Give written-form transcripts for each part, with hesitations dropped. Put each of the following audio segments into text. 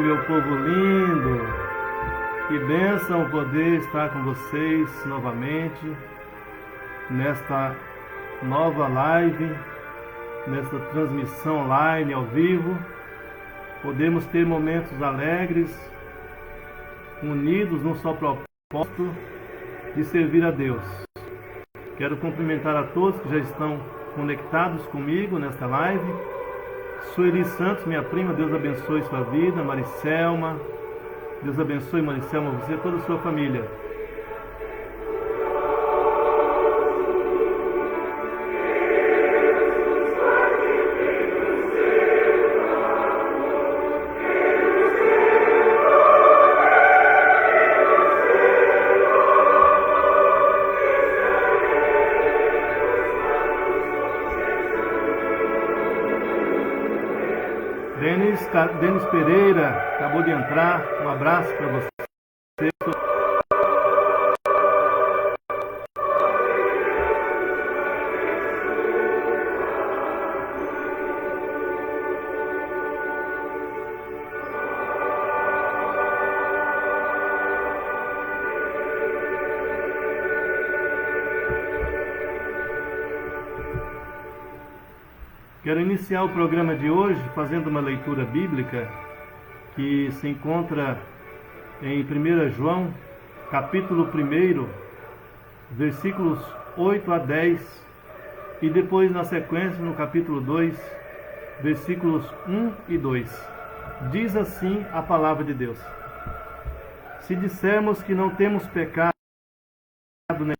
meu povo lindo! Que bênção poder estar com vocês novamente nesta nova live, nesta transmissão online ao vivo. Podemos ter momentos alegres, unidos num só propósito de servir a Deus. Quero cumprimentar a todos que já estão conectados comigo nesta live. Sueli Santos, minha prima, Deus abençoe sua vida. Maricelma, Deus abençoe, Maricelma, você e toda a sua família. Denis Pereira acabou de entrar, um abraço para você. Quero iniciar o programa de hoje fazendo uma leitura bíblica que se encontra em 1 João, capítulo 1, versículos 8 a 10, e depois na sequência no capítulo 2, versículos 1 e 2. Diz assim a palavra de Deus: Se dissermos que não temos pecado nenhum,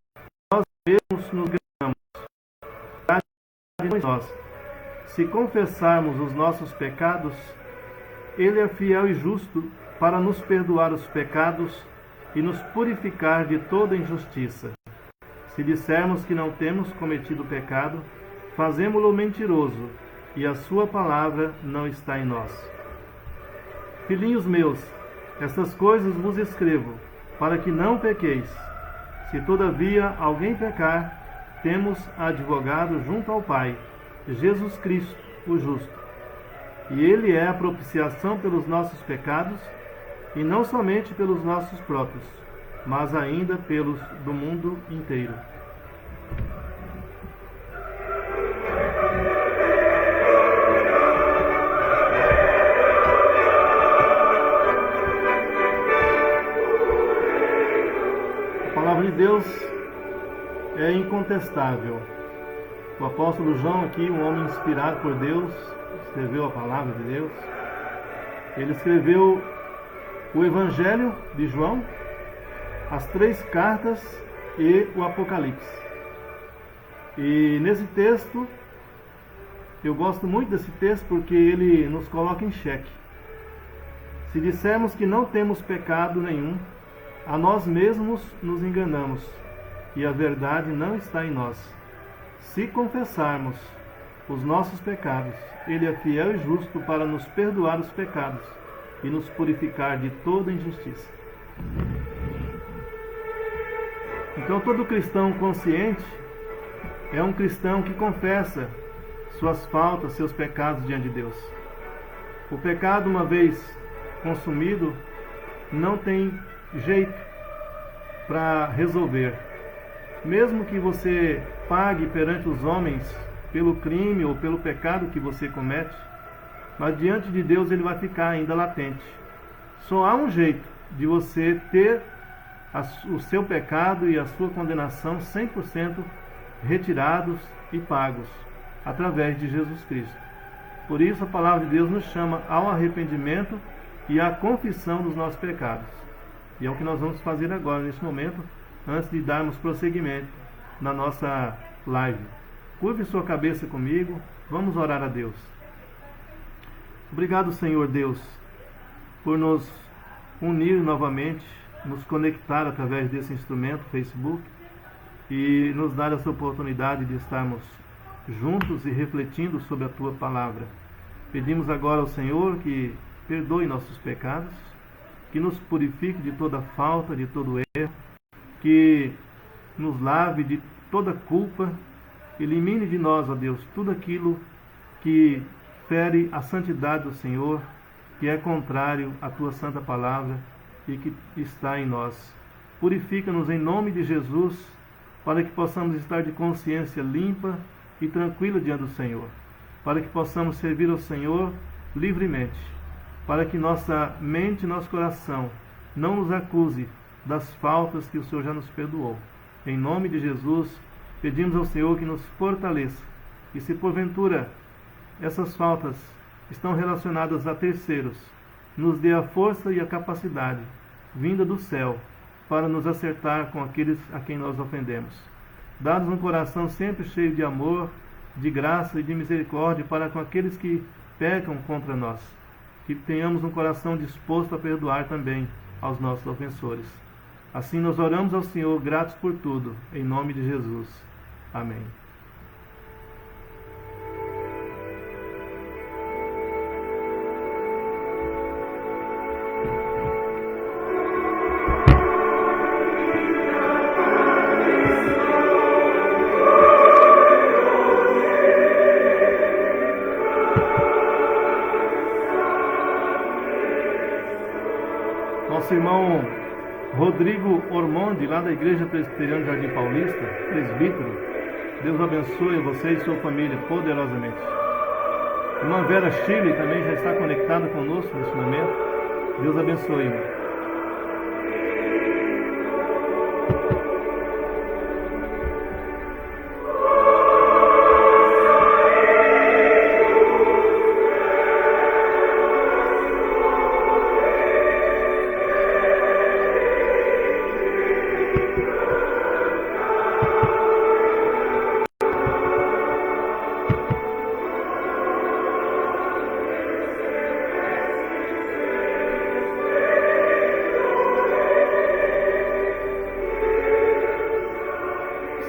nós mesmos nos enganamos. Nós. Se confessarmos os nossos pecados, Ele é fiel e justo para nos perdoar os pecados e nos purificar de toda injustiça. Se dissermos que não temos cometido pecado, fazemo-lo mentiroso, e a sua palavra não está em nós. Filhinhos meus, estas coisas vos escrevo, para que não pequeis. Se todavia alguém pecar, temos advogado junto ao Pai, Jesus Cristo, o justo. E Ele é a propiciação pelos nossos pecados, e não somente pelos nossos próprios, mas ainda pelos do mundo inteiro. A palavra de Deus é incontestável. O apóstolo João aqui, um homem inspirado por Deus, escreveu a palavra de Deus. Ele escreveu o Evangelho de João, as 3 cartas e o Apocalipse. E nesse texto, eu gosto muito desse texto porque ele nos coloca em xeque. Se dissermos que não temos pecado nenhum, a nós mesmos nos enganamos, e a verdade não está em nós. Se confessarmos os nossos pecados, Ele é fiel e justo para nos perdoar os pecados e nos purificar de toda injustiça. Então, todo cristão consciente é um cristão que confessa suas faltas, seus pecados diante de Deus. O pecado, uma vez consumido, não tem jeito para resolver. Mesmo que você pague perante os homens pelo crime ou pelo pecado que você comete, mas diante de Deus ele vai ficar ainda latente. Só há um jeito de você ter o seu pecado e a sua condenação 100% retirados e pagos, através de Jesus Cristo. Por isso a palavra de Deus nos chama ao arrependimento e à confissão dos nossos pecados. E é o que nós vamos fazer agora, neste momento, antes de darmos prosseguimento na nossa live. Curve sua cabeça comigo, vamos orar a Deus. Obrigado, Senhor Deus, por nos unir novamente, nos conectar através desse instrumento, Facebook, e nos dar essa oportunidade de estarmos juntos e refletindo sobre a Tua Palavra. Pedimos agora ao Senhor que perdoe nossos pecados, que nos purifique de toda falta, de todo erro, que nos lave de toda culpa, elimine de nós, ó Deus, tudo aquilo que fere a santidade do Senhor, que é contrário à tua santa palavra e que está em nós. Purifica-nos em nome de Jesus, para que possamos estar de consciência limpa e tranquila diante do Senhor, para que possamos servir ao Senhor livremente, para que nossa mente e nosso coração não nos acuse das faltas que o Senhor já nos perdoou. Em nome de Jesus, pedimos ao Senhor que nos fortaleça, e se porventura essas faltas estão relacionadas a terceiros, nos dê a força e a capacidade vinda do céu para nos acertar com aqueles a quem nós ofendemos. Dá-nos um coração sempre cheio de amor, de graça e de misericórdia para com aqueles que pecam contra nós. Que tenhamos um coração disposto a perdoar também aos nossos ofensores. Assim nós oramos ao Senhor, gratos por tudo, em nome de Jesus. Amém. Nosso irmão Rodrigo Ormondi, lá da Igreja Presbiteriana Jardim Paulista, presbítero, Deus abençoe você e sua família poderosamente. Irmã Vera Chile também já está conectada conosco neste momento. Deus abençoe, irmão.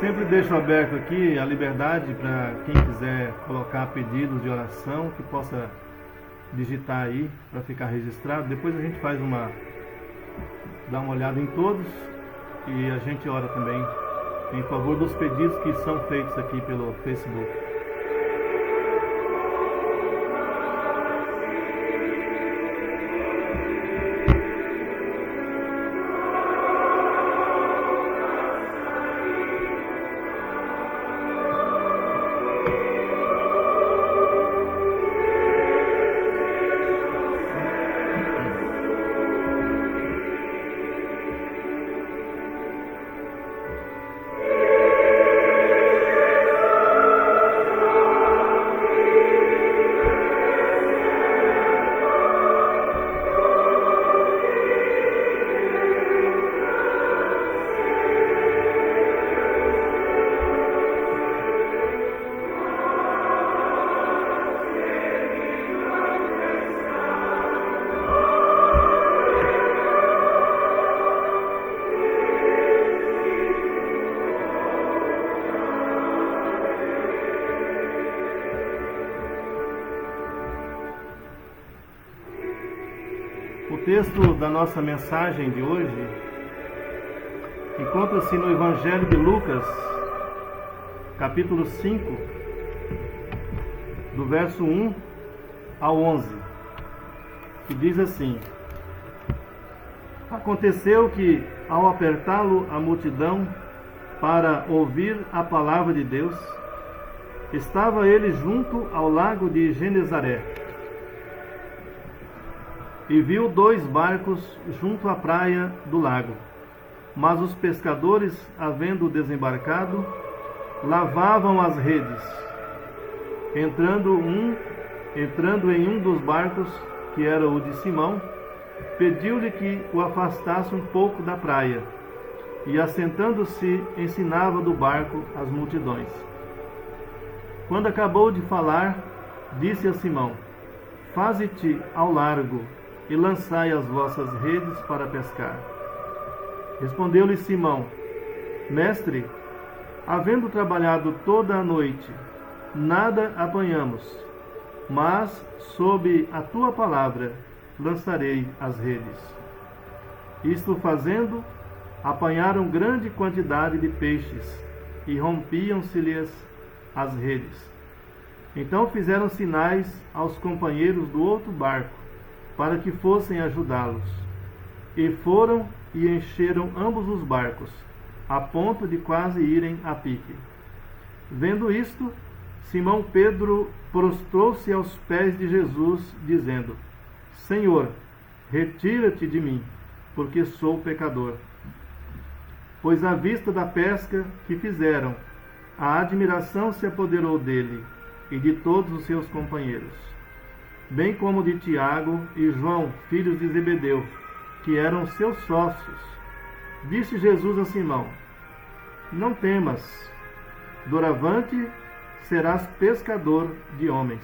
Sempre deixo aberto aqui a liberdade para quem quiser colocar pedidos de oração, que possa digitar aí para ficar registrado. Depois a gente dá uma olhada em todos e a gente ora também em favor dos pedidos que são feitos aqui pelo Facebook. O texto da nossa mensagem de hoje encontra-se no Evangelho de Lucas, capítulo 5, do verso 1 ao 11, que diz assim: Aconteceu que, ao apertá-lo a multidão para ouvir a palavra de Deus, estava ele junto ao lago de Genezaré, e viu 2 barcos junto à praia do lago. Mas os pescadores, havendo desembarcado, lavavam as redes. Entrando em um dos barcos, que era o de Simão, pediu-lhe que o afastasse um pouco da praia, e assentando-se, ensinava do barco as multidões. Quando acabou de falar, disse a Simão: Faze-te ao largo e lançai as vossas redes para pescar. Respondeu-lhe Simão: Mestre, havendo trabalhado toda a noite, nada apanhamos, mas sob a tua palavra lançarei as redes. Isto fazendo, apanharam grande quantidade de peixes, e rompiam-se-lhes as redes. Então fizeram sinais aos companheiros do outro barco, para que fossem ajudá-los. E foram e encheram ambos os barcos, a ponto de quase irem a pique. Vendo isto, Simão Pedro prostrou-se aos pés de Jesus, dizendo: Senhor, retira-te de mim, porque sou pecador. Pois à vista da pesca que fizeram, a admiração se apoderou dele e de todos os seus companheiros, bem como de Tiago e João, filhos de Zebedeu, que eram seus sócios. Disse Jesus a Simão: Não temas, doravante serás pescador de homens.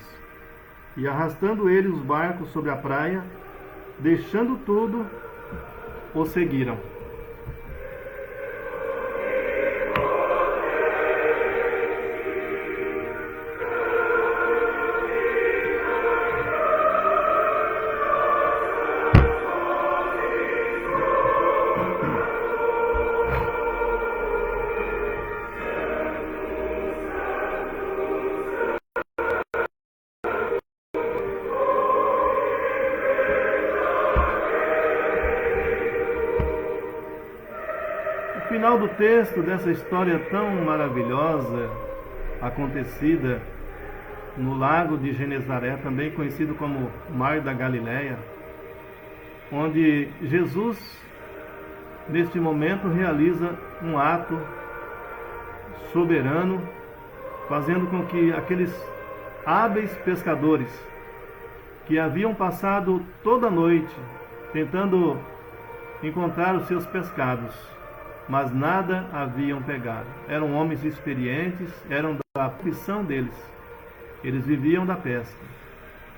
E arrastando ele os barcos sobre a praia, deixando tudo, o seguiram. O final do texto dessa história tão maravilhosa, acontecida no lago de Genezaré, também conhecido como Mar da Galileia, onde Jesus, neste momento, realiza um ato soberano, fazendo com que aqueles hábeis pescadores que haviam passado toda a noite tentando encontrar os seus pescados, mas nada haviam pegado. Eram homens experientes, eram da profissão deles. Eles viviam da pesca.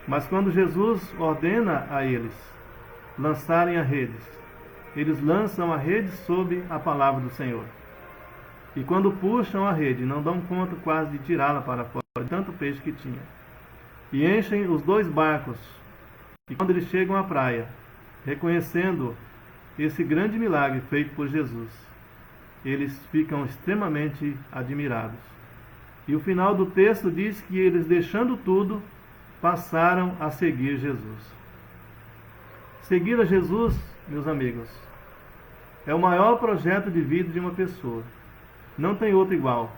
Mas quando Jesus ordena a eles lançarem as redes, eles lançam a rede sob a palavra do Senhor. E quando puxam a rede, não dão conta quase de tirá-la para fora, de tanto peixe que tinha. E enchem os 2 barcos. E quando eles chegam à praia, reconhecendo esse grande milagre feito por Jesus, eles ficam extremamente admirados. E o final do texto diz que eles, deixando tudo, passaram a seguir Jesus. Seguir a Jesus, meus amigos, é o maior projeto de vida de uma pessoa. Não tem outro igual.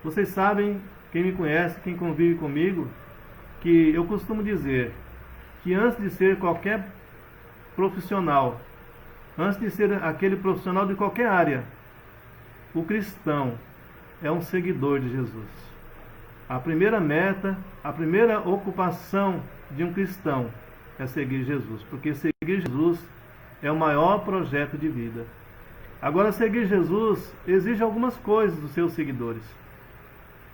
Vocês sabem, quem me conhece, quem convive comigo, que eu costumo dizer que antes de ser qualquer profissional, antes de ser aquele profissional de qualquer área, o cristão é um seguidor de Jesus. A primeira meta, a primeira ocupação de um cristão é seguir Jesus, porque seguir Jesus é o maior projeto de vida. Agora, seguir Jesus exige algumas coisas dos seus seguidores.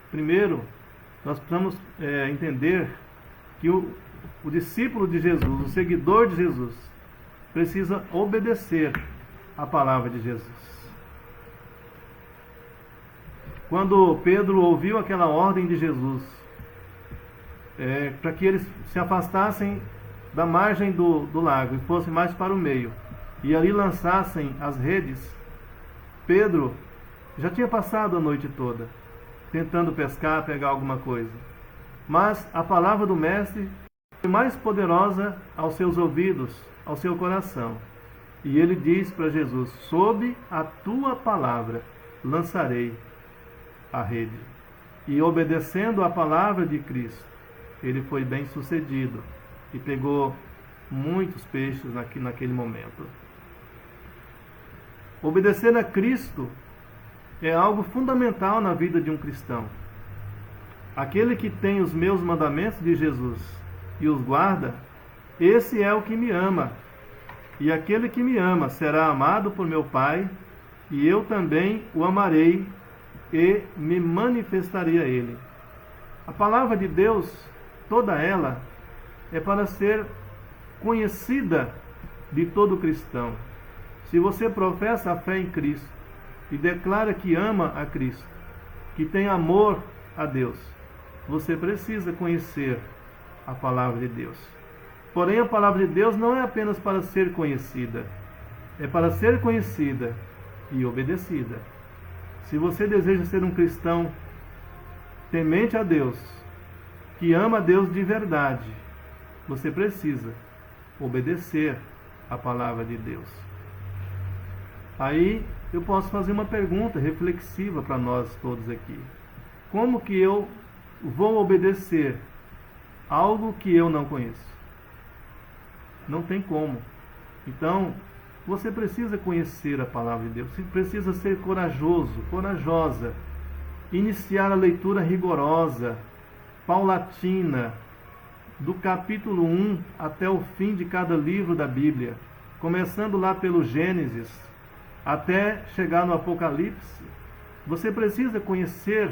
Primeiro, nós precisamos entender que o discípulo de Jesus, o seguidor de Jesus, precisa obedecer a palavra de Jesus. Quando Pedro ouviu aquela ordem de Jesus, para que eles se afastassem da margem do lago e fossem mais para o meio, e ali lançassem as redes, Pedro já tinha passado a noite toda tentando pescar, pegar alguma coisa. Mas a palavra do Mestre foi mais poderosa aos seus ouvidos, ao seu coração. E ele diz para Jesus: sob a tua palavra lançarei a rede. E obedecendo a palavra de Cristo, ele foi bem sucedido e pegou muitos peixes naquele momento. Obedecer a Cristo é algo fundamental na vida de um cristão. Aquele que tem os meus mandamentos de Jesus e os guarda, esse é o que me ama. E aquele que me ama será amado por meu Pai, e eu também o amarei e me manifestarei a ele. A palavra de Deus, toda ela, é para ser conhecida de todo cristão. Se você professa a fé em Cristo e declara que ama a Cristo, que tem amor a Deus, você precisa conhecer a palavra de Deus. Porém, a palavra de Deus não é apenas para ser conhecida, é para ser conhecida e obedecida. Se você deseja ser um cristão temente a Deus, que ama a Deus de verdade, você precisa obedecer a palavra de Deus. Aí eu posso fazer uma pergunta reflexiva para nós todos aqui. Como que eu vou obedecer algo que eu não conheço? Não tem como. Então, você precisa conhecer a palavra de Deus. Você precisa ser corajoso, corajosa. Iniciar a leitura rigorosa, paulatina, do capítulo 1 até o fim de cada livro da Bíblia. Começando lá pelo Gênesis, até chegar no Apocalipse. Você precisa conhecer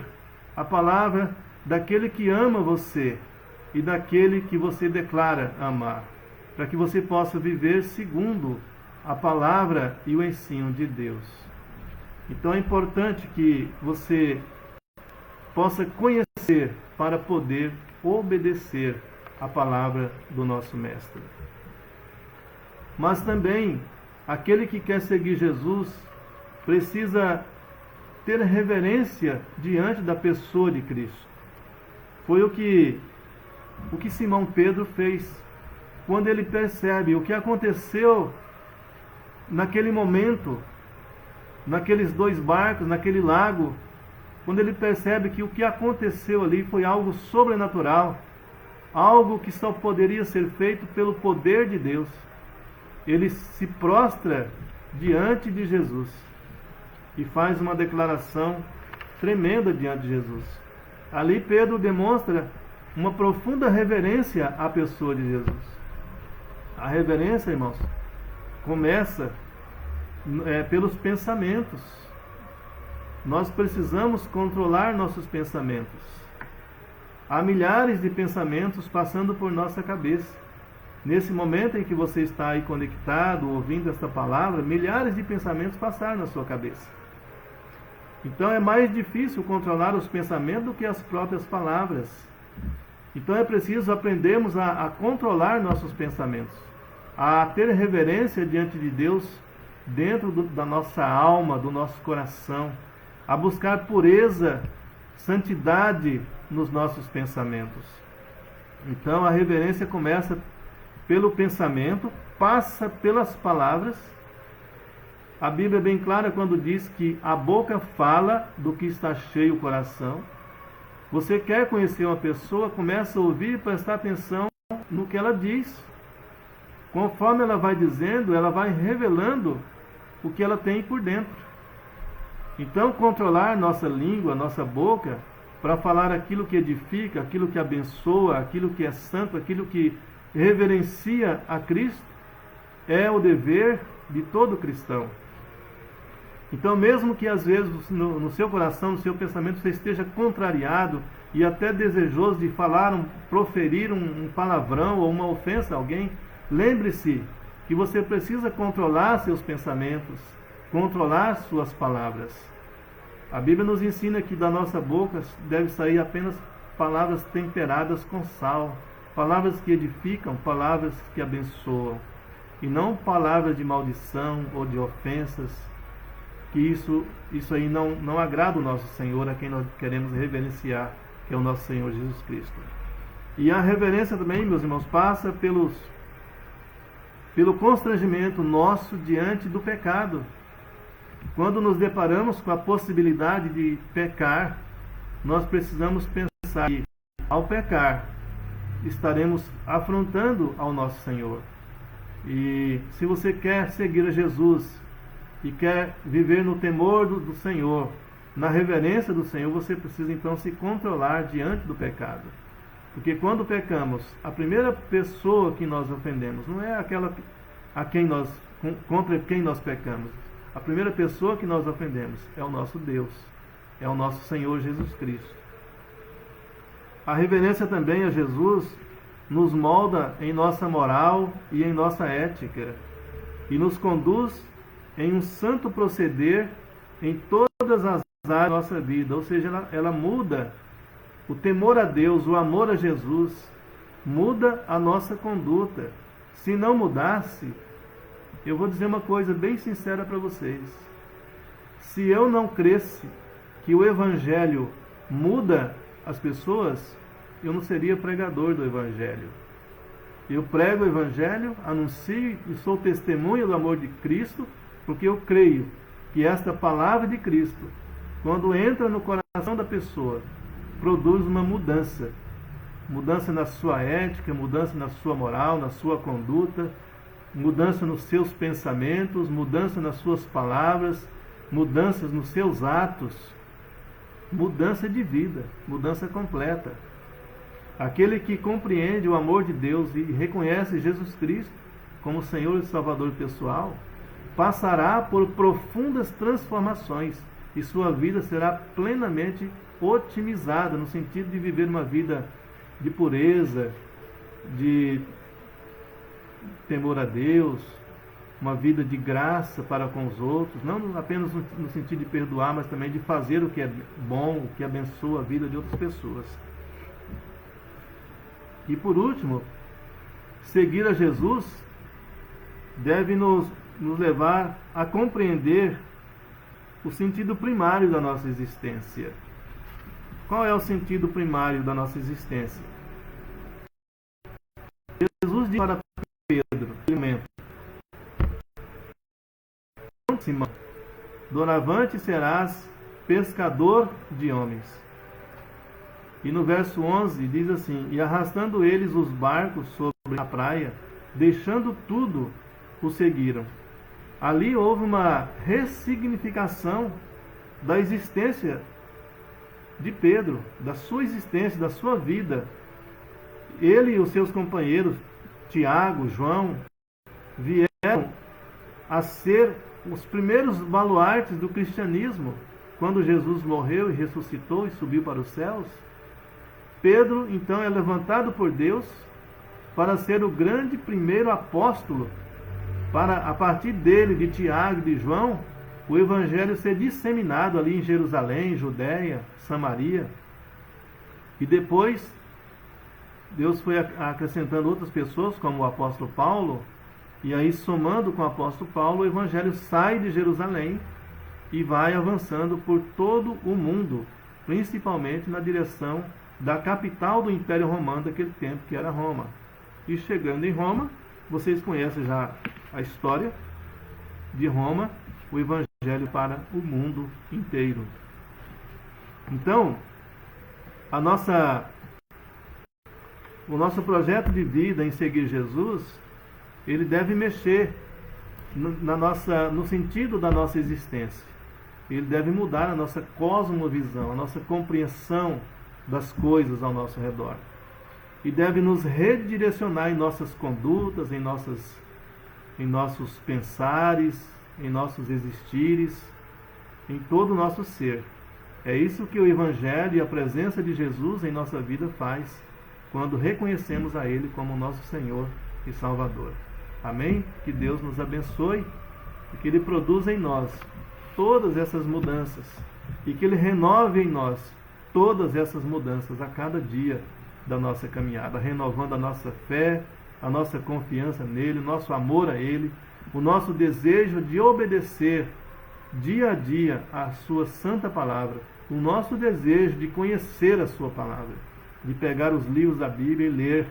a palavra daquele que ama você e daquele que você declara amar, para que você possa viver segundo a palavra e o ensino de Deus. Então é importante que você possa conhecer para poder obedecer a palavra do nosso Mestre. Mas também, aquele que quer seguir Jesus precisa ter reverência diante da pessoa de Cristo. Foi o que Simão Pedro fez quando ele percebe o que aconteceu naquele momento, naqueles 2 barcos, naquele lago, quando ele percebe que o que aconteceu ali foi algo sobrenatural, algo que só poderia ser feito pelo poder de Deus. Ele se prostra diante de Jesus e faz uma declaração tremenda diante de Jesus. Ali Pedro demonstra uma profunda reverência à pessoa de Jesus. A reverência, irmãos, começa pelos pensamentos. Nós precisamos controlar nossos pensamentos. Há milhares de pensamentos passando por nossa cabeça. Nesse momento em que você está aí conectado, ouvindo esta palavra, milhares de pensamentos passaram na sua cabeça. Então é mais difícil controlar os pensamentos do que as próprias palavras. Então é preciso aprendermos a controlar nossos pensamentos, a ter reverência diante de Deus dentro da nossa alma, do nosso coração, a buscar pureza, santidade nos nossos pensamentos. Então a reverência começa pelo pensamento, passa pelas palavras. A Bíblia é bem clara quando diz que a boca fala do que está cheio o coração. Você quer conhecer uma pessoa, começa a ouvir e prestar atenção no que ela diz. Conforme ela vai dizendo, ela vai revelando o que ela tem por dentro. Então, controlar nossa língua, nossa boca, para falar aquilo que edifica, aquilo que abençoa, aquilo que é santo, aquilo que reverencia a Cristo, é o dever de todo cristão. Então, mesmo que às vezes no seu coração, no seu pensamento, você esteja contrariado e até desejoso de falar, proferir um palavrão ou uma ofensa a alguém, lembre-se que você precisa controlar seus pensamentos, controlar suas palavras. A Bíblia nos ensina que da nossa boca deve sair apenas palavras temperadas com sal, palavras que edificam, palavras que abençoam, e não palavras de maldição ou de ofensas, que isso aí não agrada o nosso Senhor, a quem nós queremos reverenciar, que é o nosso Senhor Jesus Cristo. E a reverência também, meus irmãos, passa pelo constrangimento nosso diante do pecado. Quando nos deparamos com a possibilidade de pecar, nós precisamos pensar que, ao pecar, estaremos afrontando ao nosso Senhor. E se você quer seguir a Jesus e quer viver no temor do Senhor, na reverência do Senhor, você precisa então se controlar diante do pecado. Porque quando pecamos, a primeira pessoa que nós ofendemos não é aquela contra quem nós pecamos. A primeira pessoa que nós ofendemos é o nosso Deus, é o nosso Senhor Jesus Cristo. A reverência também a Jesus nos molda em nossa moral e em nossa ética e nos conduz em um santo proceder em todas as áreas da nossa vida. Ou seja, ela muda o temor a Deus, o amor a Jesus, muda a nossa conduta. Se não mudasse, eu vou dizer uma coisa bem sincera para vocês. Se eu não cresce que o Evangelho muda as pessoas, eu não seria pregador do Evangelho. Eu prego o Evangelho, anuncio e sou testemunha do amor de Cristo, porque eu creio que esta palavra de Cristo, quando entra no coração da pessoa, produz uma mudança. Mudança na sua ética, mudança na sua moral, na sua conduta, mudança nos seus pensamentos, mudança nas suas palavras, mudanças nos seus atos, mudança de vida, mudança completa. Aquele que compreende o amor de Deus e reconhece Jesus Cristo como Senhor e Salvador pessoal, passará por profundas transformações e sua vida será plenamente otimizada, no sentido de viver uma vida de pureza, de temor a Deus, uma vida de graça para com os outros, não apenas no sentido de perdoar, mas também de fazer o que é bom, o que abençoa a vida de outras pessoas. E por último, seguir a Jesus deve nos levar a compreender o sentido primário da nossa existência. Qual é o sentido primário da nossa existência? Jesus disse para Pedro, Simão, doravante serás pescador de homens. E no verso 11 diz assim: e arrastando eles os barcos sobre a praia, deixando tudo, o seguiram. Ali houve uma ressignificação da existência de Pedro, da sua existência, da sua vida. Ele e os seus companheiros, Tiago, João, vieram a ser os primeiros baluartes do cristianismo. Quando Jesus morreu e ressuscitou e subiu para os céus, Pedro então é levantado por Deus para ser o grande primeiro apóstolo, para a partir dele, de Tiago e de João, o evangelho ser disseminado ali em Jerusalém, Judeia, Samaria. E depois Deus foi acrescentando outras pessoas, como o apóstolo Paulo, e aí somando com o apóstolo Paulo, o evangelho sai de Jerusalém e vai avançando por todo o mundo, principalmente na direção da capital do Império Romano daquele tempo, que era Roma. E chegando em Roma, vocês conhecem já a história de Roma, o evangelho para o mundo inteiro. Então, o nosso projeto de vida em seguir Jesus, ele deve mexer no sentido da nossa existência. Ele deve mudar a nossa cosmovisão, a nossa compreensão das coisas ao nosso redor. E deve nos redirecionar em nossas condutas, em nossos pensares, em nossos existires, em todo o nosso ser. É isso que o Evangelho e a presença de Jesus em nossa vida faz, quando reconhecemos a Ele como nosso Senhor e Salvador. Amém? Que Deus nos abençoe e que Ele produza em nós todas essas mudanças e que Ele renove em nós todas essas mudanças a cada dia da nossa caminhada, renovando a nossa fé, a nossa confiança nele, o nosso amor a Ele, o nosso desejo de obedecer dia a dia a Sua Santa Palavra, o nosso desejo de conhecer a Sua Palavra, de pegar os livros da Bíblia e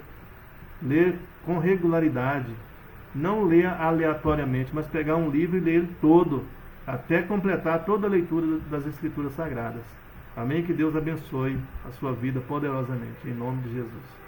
ler com regularidade, não ler aleatoriamente, mas pegar um livro e ler ele todo, até completar toda a leitura das Escrituras Sagradas. Amém? Que Deus abençoe a sua vida poderosamente, em nome de Jesus.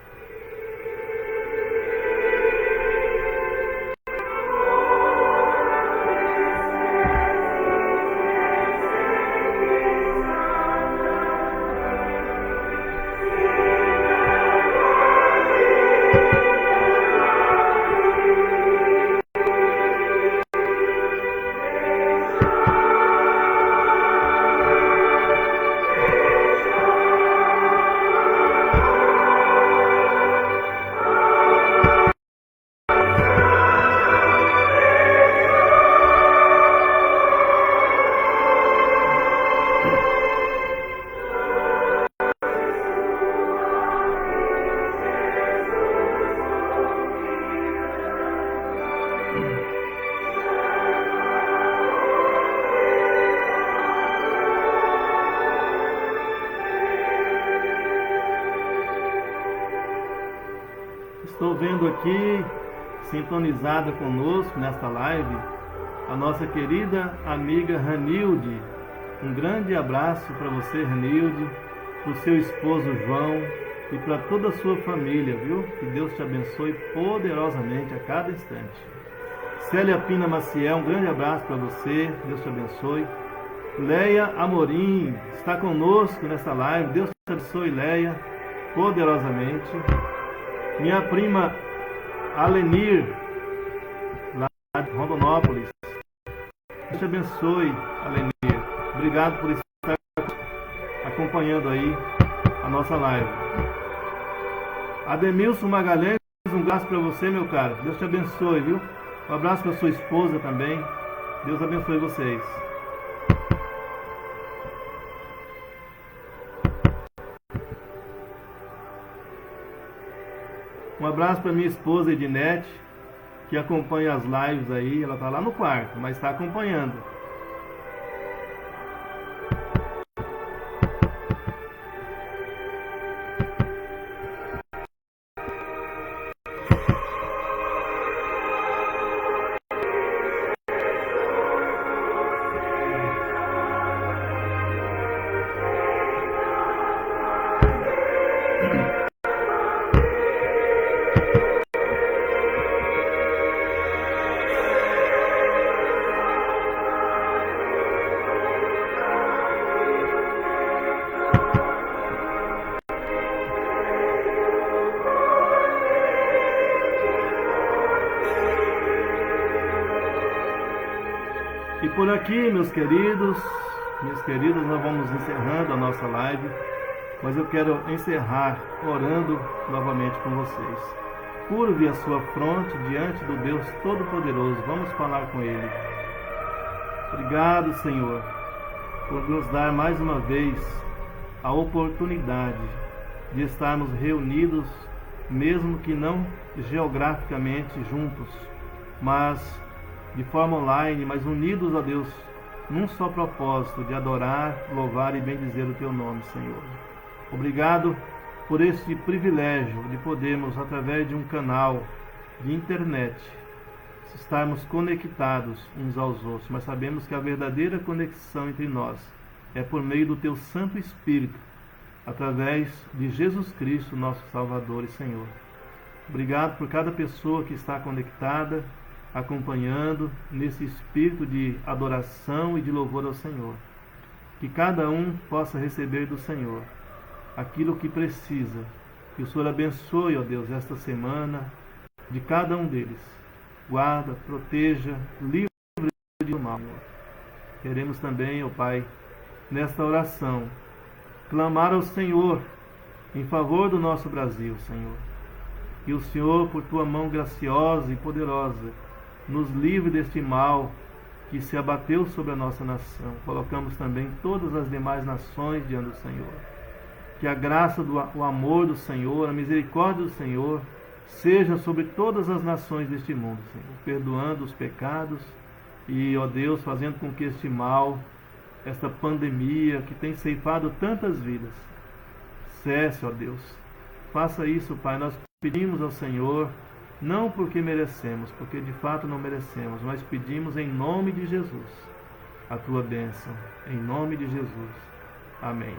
Estou vendo aqui, sintonizada conosco nesta live, a nossa querida amiga Ranilde. Um grande abraço para você, Ranilde, para o seu esposo João e para toda a sua família, viu? Que Deus te abençoe poderosamente a cada instante. Célia Pina Maciel, um grande abraço para você, Deus te abençoe. Leia Amorim está conosco nesta live, Deus te abençoe, Leia, poderosamente. Minha prima Alenir, lá de Rondonópolis, Deus te abençoe, Alenir. Obrigado por estar acompanhando aí a nossa live. Ademilson Magalhães, um abraço para você, meu caro. Deus te abençoe, viu? Um abraço para sua esposa também. Deus abençoe vocês. Um abraço para minha esposa Edinete, que acompanha as lives aí. Ela está lá no quarto, mas está acompanhando. E por aqui, meus queridos, minhas queridas, nós vamos encerrando a nossa live, mas eu quero encerrar orando novamente com vocês. Curve a sua fronte diante do Deus Todo-Poderoso, vamos falar com Ele. Obrigado, Senhor, por nos dar mais uma vez a oportunidade de estarmos reunidos, mesmo que não geograficamente juntos, mas de forma online, mas unidos a Deus, num só propósito de adorar, louvar e bendizer o Teu nome, Senhor. Obrigado por este privilégio de podermos, através de um canal de internet, estarmos conectados uns aos outros, mas sabemos que a verdadeira conexão entre nós é por meio do Teu Santo Espírito, através de Jesus Cristo, nosso Salvador e Senhor. Obrigado por cada pessoa que está conectada, acompanhando nesse espírito de adoração e de louvor ao Senhor. Que cada um possa receber do Senhor aquilo que precisa. Que o Senhor abençoe, ó Deus, esta semana de cada um deles. Guarda, proteja, livre do mal. Queremos também, ó Pai, nesta oração, clamar ao Senhor em favor do nosso Brasil, Senhor. Que o Senhor, por Tua mão graciosa e poderosa, nos livre deste mal que se abateu sobre a nossa nação. Colocamos também todas as demais nações diante do Senhor. Que a graça, o amor do Senhor, a misericórdia do Senhor, seja sobre todas as nações deste mundo, Senhor, perdoando os pecados e, ó Deus, fazendo com que este mal, esta pandemia que tem ceifado tantas vidas, cesse, ó Deus. Faça isso, Pai. Nós pedimos ao Senhor, não porque merecemos, porque de fato não merecemos, mas pedimos em nome de Jesus a Tua bênção, em nome de Jesus. Amém.